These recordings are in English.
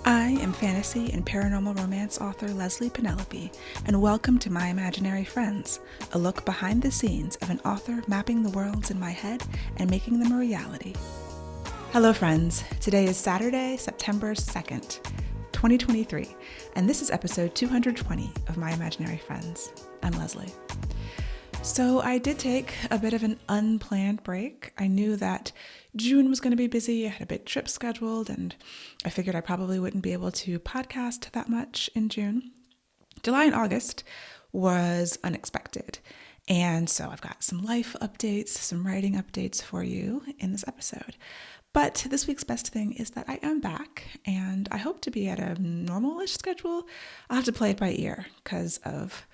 I am fantasy and paranormal romance author Leslie Penelope, and welcome to My Imaginary Friends, a look behind the scenes of an author mapping the worlds in my head and making them a reality. Hello friends, today is Saturday, September 2nd, 2023, and this is episode 220 of My Imaginary Friends. I'm Leslie. So I did take a bit of an unplanned break. I knew that June was going to be busy. I had a big trip scheduled, and I figured I probably wouldn't be able to podcast that much in June. July and August was unexpected. And so I've got some life updates, some writing updates for you in this episode. But this week's best thing is that I am back, and I hope to be at a normal-ish schedule. I'll have to play it by ear because of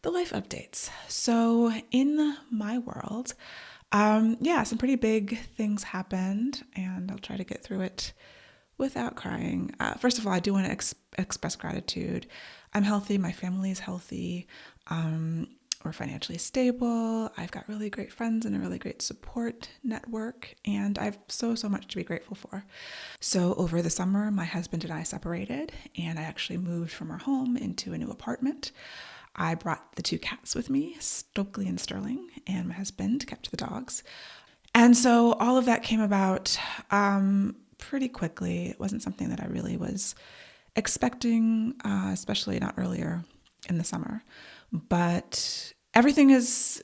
the life updates. So in my world, some pretty big things happened, and I'll try to get through it without crying. First of all, I do want to express gratitude. I'm healthy. My family is healthy. We're financially stable. I've got really great friends and a really great support network, and I have so much to be grateful for. So over the summer, my husband and I separated, and I actually moved from our home into a new apartment. I brought the two cats with me, Stokely and Sterling, and my husband kept the dogs. And so all of that came about pretty quickly. It wasn't something that I really was expecting, especially not earlier in the summer. But everything is,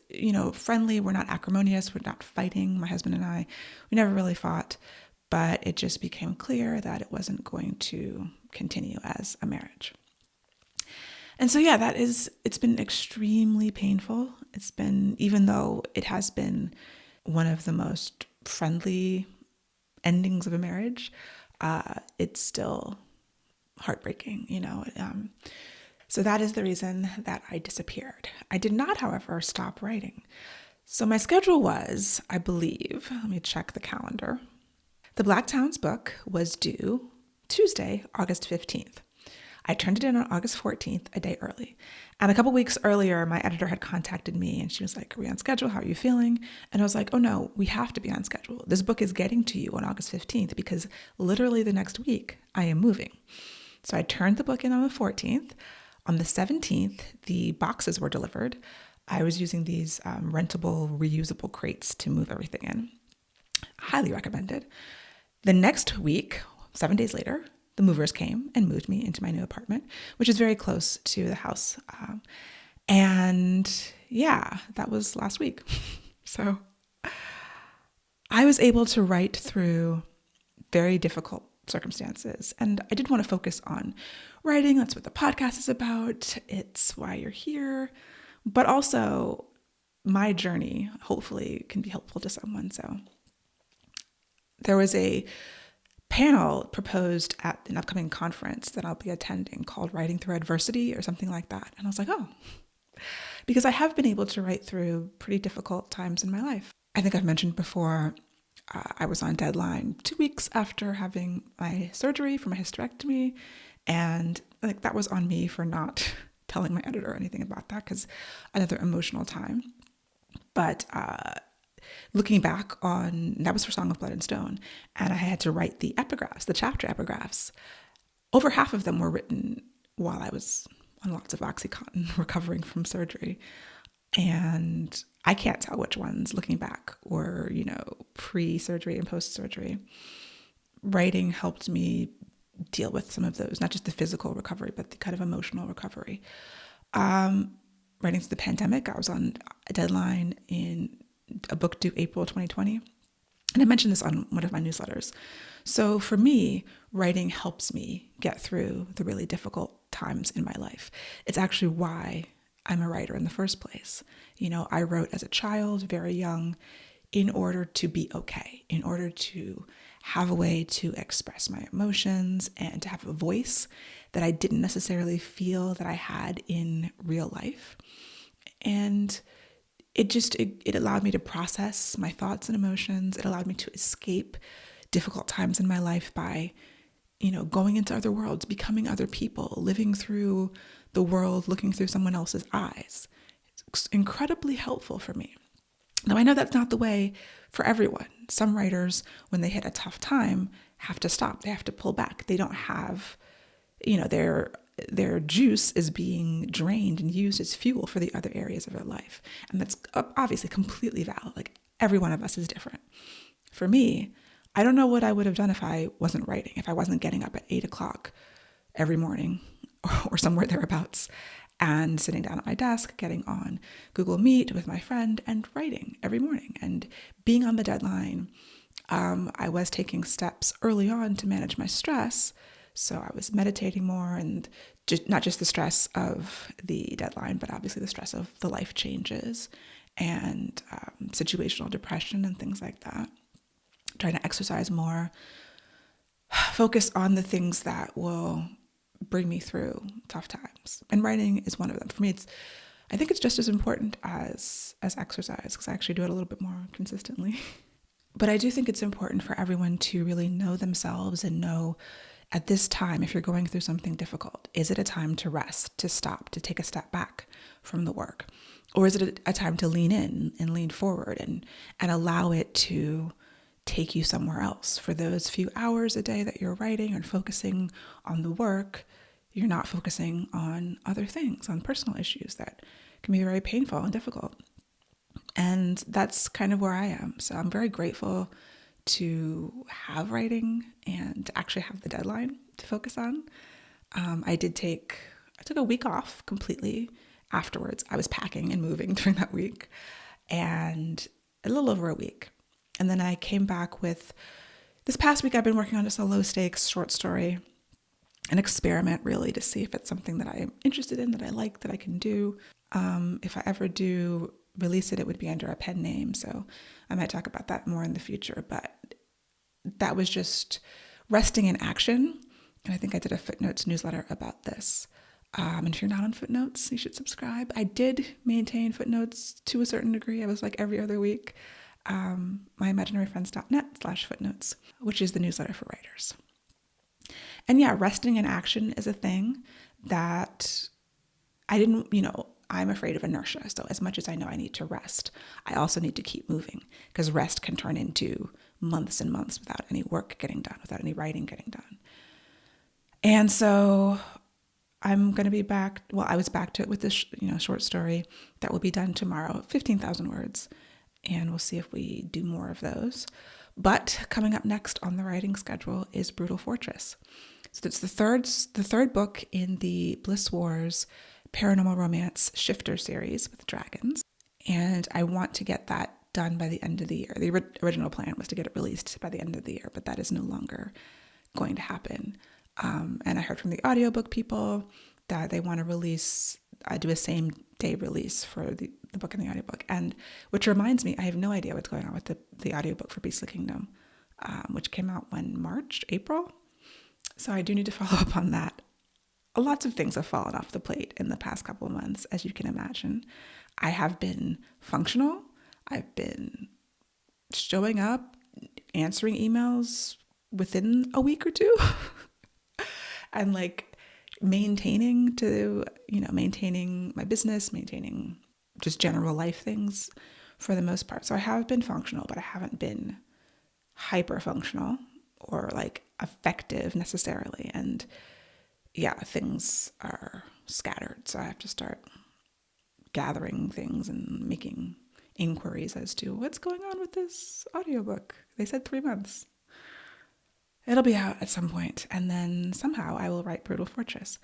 friendly. We're not acrimonious. We're not fighting. My husband and I, we never really fought. But it just became clear that it wasn't going to continue as a marriage. And so, it's been extremely painful. It's been, even though it has been one of the most friendly endings of a marriage, it's still heartbreaking, So that is the reason that I disappeared. I did not, however, stop writing. So my schedule was, I believe, let me check the calendar. The Black Towns book was due Tuesday, August 15th. I turned it in on August 14th, a day early. And a couple weeks earlier, my editor had contacted me and she was like, "Are we on schedule? How are you feeling?" And I was like, "Oh no, we have to be on schedule. This book is getting to you on August 15th because literally the next week I am moving." So I turned the book in on the 14th. On the 17th, the boxes were delivered. I was using these rentable, reusable crates to move everything in. Highly recommended. The next week, 7 days later, the movers came and moved me into my new apartment, which is very close to the house. That was last week. So I was able to write through very difficult circumstances. And I did want to focus on writing. That's what the podcast is about. It's why you're here. But also my journey, hopefully, can be helpful to someone. So there was a panel proposed at an upcoming conference that I'll be attending called Writing Through Adversity or something like that. And I was like, oh, because I have been able to write through pretty difficult times in my life. I think I've mentioned before, I was on deadline 2 weeks after having my surgery for my hysterectomy. And that was on me for not telling my editor anything about that because another emotional time. But looking back on, that was for Song of Blood and Stone, and I had to write the epigraphs, the chapter epigraphs. Over half of them were written while I was on lots of Oxycontin recovering from surgery. And I can't tell which ones, looking back, were, pre-surgery and post-surgery. Writing helped me deal with some of those, not just the physical recovery, but the kind of emotional recovery. Writing through the pandemic, I was on a deadline in a book due April 2020. And I mentioned this on one of my newsletters. So for me, writing helps me get through the really difficult times in my life. It's actually why I'm a writer in the first place. I wrote as a child, very young, in order to be okay, in order to have a way to express my emotions and to have a voice that I didn't necessarily feel that I had in real life. And it allowed me to process my thoughts and emotions. It allowed me to escape difficult times in my life by, going into other worlds, becoming other people, living through the world, looking through someone else's eyes. It's incredibly helpful for me. Now, I know that's not the way for everyone. Some writers, when they hit a tough time, have to stop. They have to pull back. They don't have, their juice is being drained and used as fuel for the other areas of their life. And that's obviously completely valid. Like, every one of us is different. For me, I don't know what I would have done if I wasn't writing, if I wasn't getting up at 8 o'clock every morning or somewhere thereabouts and sitting down at my desk, getting on Google Meet with my friend and writing every morning and being on the deadline. I was taking steps early on to manage my stress. So I was meditating more, and not just the stress of the deadline, but obviously the stress of the life changes and situational depression and things like that. Trying to exercise more, focus on the things that will bring me through tough times. And writing is one of them. For me, I think it's just as important as exercise, because I actually do it a little bit more consistently. But I do think it's important for everyone to really know themselves and know at this time, if you're going through something difficult, is it a time to rest, to stop, to take a step back from the work? Or is it a time to lean in and lean forward and allow it to take you somewhere else? For those few hours a day that you're writing and focusing on the work, you're not focusing on other things, on personal issues that can be very painful and difficult. And that's kind of where I am. So I'm very grateful to have writing and to actually have the deadline to focus on. I took a week off completely afterwards. I was packing and moving during that week, and a little over a week. And then I came back with, this past week I've been working on just a low stakes short story, an experiment really to see if it's something that I'm interested in, that I like, that I can do. If I ever do release it, it would be under a pen name. So I might talk about that more in the future, but that was just resting in action. And I think I did a Footnotes newsletter about this. And if you're not on Footnotes, you should subscribe. I did maintain Footnotes to a certain degree. I was like every other week. myimaginaryfriends.net/footnotes, which is the newsletter for writers. And yeah, resting in action is a thing that I'm afraid of inertia. So as much as I know I need to rest, I also need to keep moving, because rest can turn into months and months without any work getting done, without any writing getting done. And so I'm going to be back. Well, I was back to it with this, short story that will be done tomorrow, 15,000 words. And we'll see if we do more of those. But coming up next on the writing schedule is Brutal Fortress. So it's the third book in the Bliss Wars paranormal romance shifter series with dragons. And I want to get that done by the end of the year. The original plan was to get it released by the end of the year, but that is no longer going to happen. And I heard from the audiobook people that they want to do a same day release for the book and the audiobook. And which reminds me, I have no idea what's going on with the audiobook for Beastly Kingdom, which came out April. So I do need to follow up on that. Lots of things have fallen off the plate in the past couple of months, as you can imagine. I have been functional. I've been showing up, answering emails within a week or two, and maintaining my business, maintaining just general life things for the most part. So I have been functional, but I haven't been hyper functional or effective necessarily. And yeah, things are scattered. So I have to start gathering things and making inquiries as to what's going on with this audiobook. They said 3 months. It'll be out at some point, and then somehow I will write Brutal Fortress.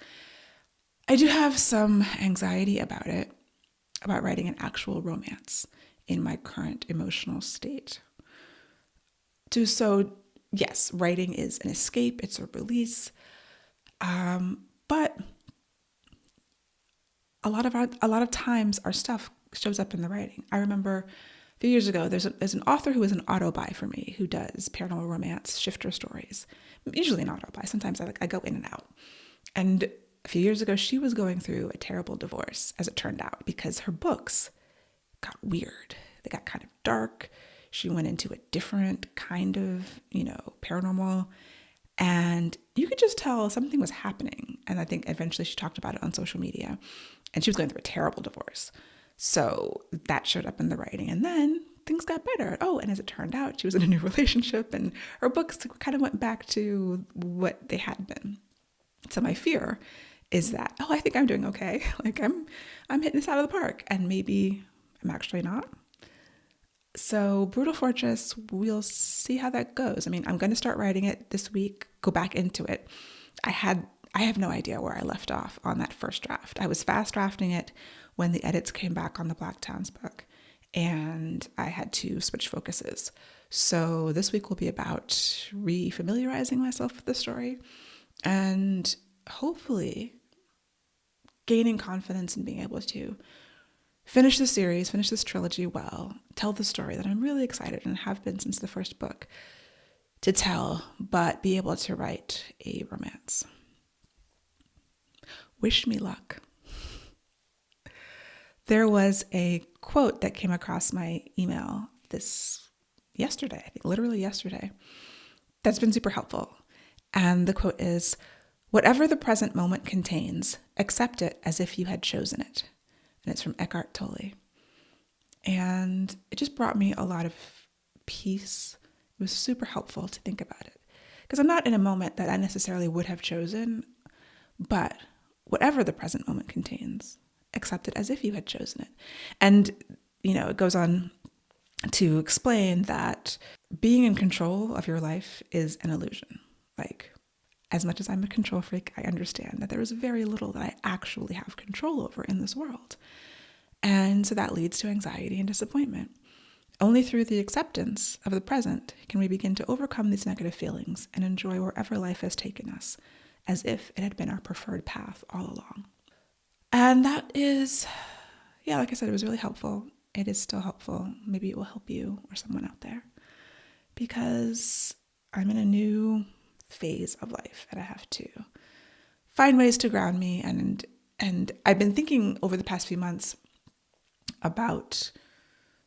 I do have some anxiety about it, about writing an actual romance in my current emotional state. So yes, writing is an escape, it's a release. But a lot of times our stuff shows up in the writing. I remember a few years ago, there's an author who is an auto-buy for me, who does paranormal romance shifter stories, usually an auto-buy. Sometimes I go in and out. And a few years ago, she was going through a terrible divorce, as it turned out, because her books got weird. They got kind of dark. She went into a different kind of, paranormal. And you could just tell something was happening. And I think eventually she talked about it on social media. And she was going through a terrible divorce. So that showed up in the writing. And then things got better. Oh, and as it turned out, she was in a new relationship and her books kind of went back to what they had been. So my fear is that, oh, I think I'm doing okay. Like I'm hitting this out of the park, and maybe I'm actually not. So Brutal Fortress, we'll see how that goes. I mean, I'm going to start writing it this week, go back into it. I have no idea where I left off on that first draft. I was fast drafting it when the edits came back on the Black Towns book, and I had to switch focuses. So this week will be about refamiliarizing myself with the story and hopefully gaining confidence in being able to finish the series, finish this trilogy well, tell the story that I'm really excited and have been since the first book to tell, but be able to write a romance. Wish me luck. There was a quote that came across my email yesterday, I think literally yesterday, that's been super helpful. And the quote is, "Whatever the present moment contains, accept it as if you had chosen it." And it's from Eckhart Tolle. And it just brought me a lot of peace. It was super helpful to think about it. Because I'm not in a moment that I necessarily would have chosen, but whatever the present moment contains, accept it as if you had chosen it. And, it goes on to explain that being in control of your life is an illusion. Like, as much as I'm a control freak, I understand that there is very little that I actually have control over in this world. And so that leads to anxiety and disappointment. Only through the acceptance of the present can we begin to overcome these negative feelings and enjoy wherever life has taken us, as if it had been our preferred path all along. And that is, like I said, it was really helpful. It is still helpful. Maybe it will help you or someone out there, because I'm in a new phase of life and I have to find ways to ground me. And I've been thinking over the past few months about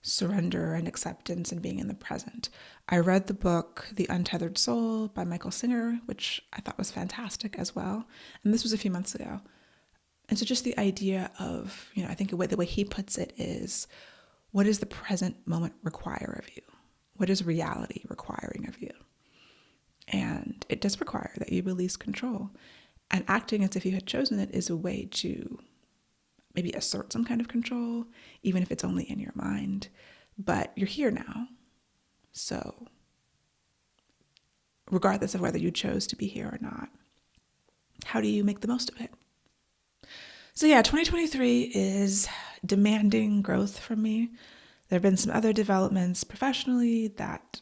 surrender and acceptance and being in the present. I read the book The Untethered Soul by Michael Singer, which I thought was fantastic as well. And this was a few months ago. And so just the idea of, I think the way he puts it is, what does the present moment require of you? What is reality requiring of you? And it does require that you release control. And acting as if you had chosen it is a way to maybe assert some kind of control, even if it's only in your mind. But you're here now. So regardless of whether you chose to be here or not, how do you make the most of it? So 2023 is demanding growth from me. There have been some other developments professionally that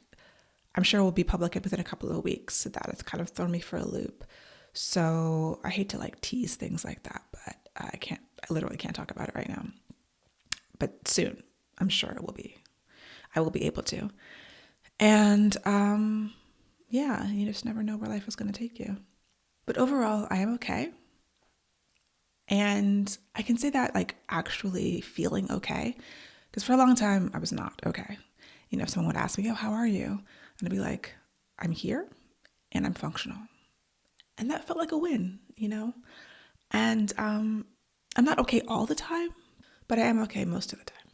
I'm sure will be public within a couple of weeks. So that has kind of thrown me for a loop. So I hate to tease things like that, but I literally can't talk about it right now. But soon, I'm sure I will be able to. And you just never know where life is going to take you. But overall, I am okay. And I can say that actually feeling okay, because for a long time I was not okay. If someone would ask me, "Oh, how are you?" And I'd be like, "I'm here and I'm functional." And that felt like a win, And I'm not okay all the time, but I am okay most of the time.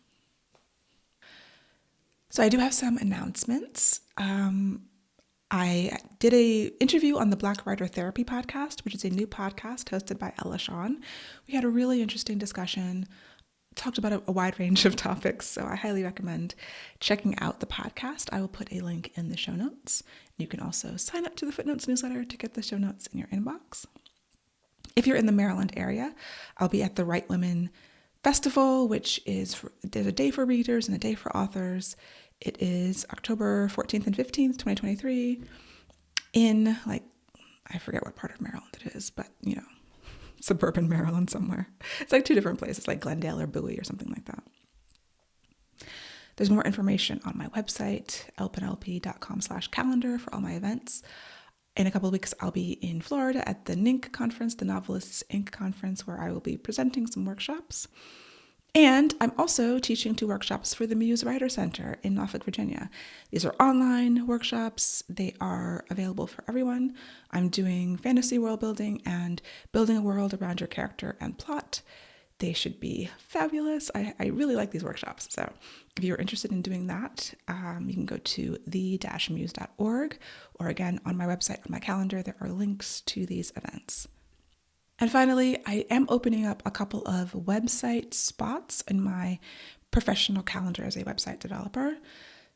So I do have some announcements. I did an interview on the Black Writer Therapy podcast, which is a new podcast hosted by Ella Shawn. We had a really interesting discussion, talked about a wide range of topics, so I highly recommend checking out the podcast. I will put a link in the show notes. You can also sign up to the Footnotes newsletter to get the show notes in your inbox. If you're in the Maryland area, I'll be at the Write Women Festival, which is, there's a day for readers and a day for authors. It is October 14th and 15th, 2023 in I forget what part of Maryland it is, but suburban Maryland somewhere. It's two different places, like Glendale or Bowie or something like that. There's more information on my website, elpenlp.com/calendar for all my events. In a couple of weeks, I'll be in Florida at the NINC conference, the Novelists Inc. conference, where I will be presenting some workshops. And I'm also teaching 2 workshops for the Muse Writer Center in Norfolk, Virginia. These are online workshops. They are available for everyone. I'm doing fantasy world building and building a world around your character and plot. They should be fabulous. I really like these workshops. So if you're interested in doing that, you can go to the-muse.org, or again, on my website, on my calendar, there are links to these events. And finally, I am opening up a couple of website spots in my professional calendar as a website developer.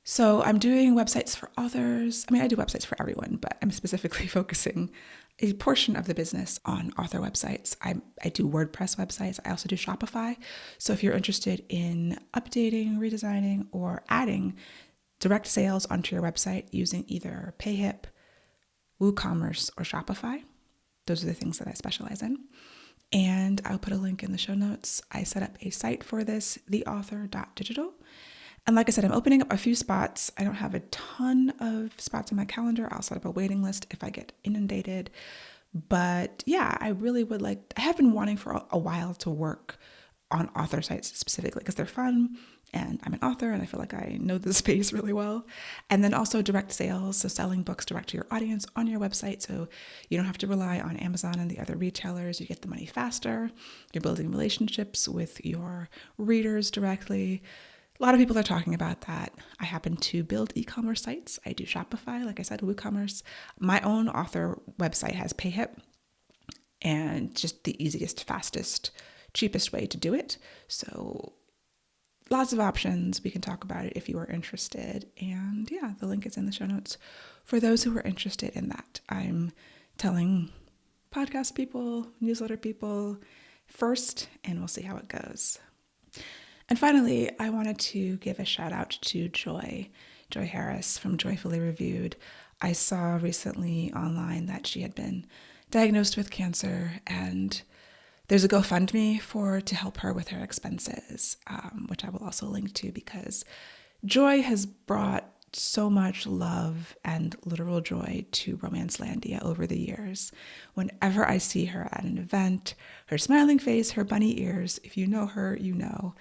So I'm doing websites for authors. I mean, I do websites for everyone, but I'm specifically focusing a portion of the business on author websites. I do WordPress websites. I also do Shopify. So if you're interested in updating, redesigning, or adding direct sales onto your website using either Payhip, WooCommerce, or Shopify, those are the things that I specialize in. And I'll put a link in the show notes. I set up a site for this, theauthor.digital. And like I said, I'm opening up a few spots. I don't have a ton of spots on my calendar. I'll set up a waiting list if I get inundated. But yeah, I really would I have been wanting for a while to work on author sites specifically because they're fun and I'm an author and I feel like I know the space really well. And then also direct sales, so selling books direct to your audience on your website, so you don't have to rely on Amazon and the other retailers. You get the money faster. You're building relationships with your readers directly. A lot of people are talking about that. I happen to build e-commerce sites. I do Shopify, like I said, WooCommerce. My own author website has Payhip, and just the easiest, fastest, cheapest way to do it. So lots of options. We can talk about it if you are interested. And yeah, the link is in the show notes for those who are interested in that. I'm telling podcast people, newsletter people first, and we'll see how it goes. And finally, I wanted to give a shout out to Joy Harris from Joyfully Reviewed. I saw recently online that she had been diagnosed with cancer, and there's a GoFundMe to help her with her expenses, which I will also link to, because Joy has brought so much love and literal joy to Romancelandia over the years. Whenever I see her at an event, her smiling face, her bunny ears, if you know her, you know.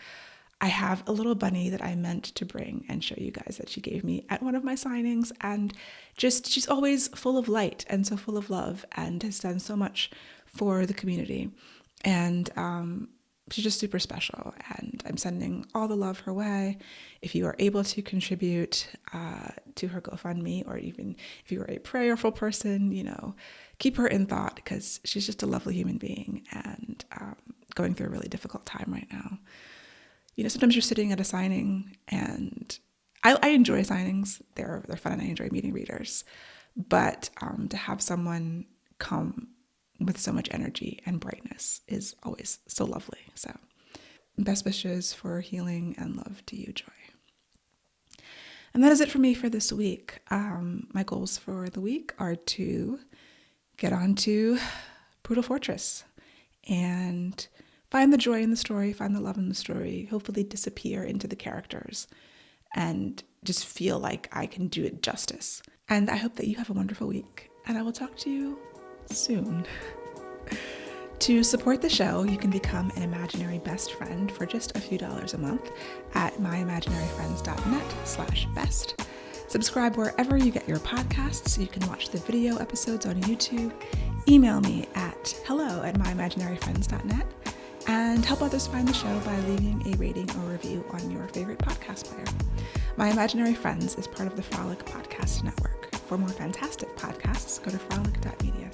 I have a little bunny that I meant to bring and show you guys that she gave me at one of my signings, and just she's always full of light and so full of love and has done so much for the community. And she's just super special, and I'm sending all the love her way. If you are able to contribute to her GoFundMe, or even if you are a prayerful person, keep her in thought, because she's just a lovely human being and going through a really difficult time right now. Sometimes you're sitting at a signing, and I enjoy signings. They're fun, and I enjoy meeting readers. But to have someone come with so much energy and brightness is always so lovely. So best wishes for healing and love to you, Joy. And that is it for me for this week. My goals for the week are to get on to Brutal Fortress and find the joy in the story, find the love in the story, hopefully disappear into the characters and just feel like I can do it justice. And I hope that you have a wonderful week, and I will talk to you soon. To support the show, you can become an imaginary best friend for just a few dollars a month at myimaginaryfriends.net/best. Subscribe wherever you get your podcasts. You can watch the video episodes on YouTube. Email me at hello@myimaginaryfriends.net. And help others find the show by leaving a rating or review on your favorite podcast player. My Imaginary Friends is part of the Frolic Podcast Network. For more fantastic podcasts, go to frolic.media/.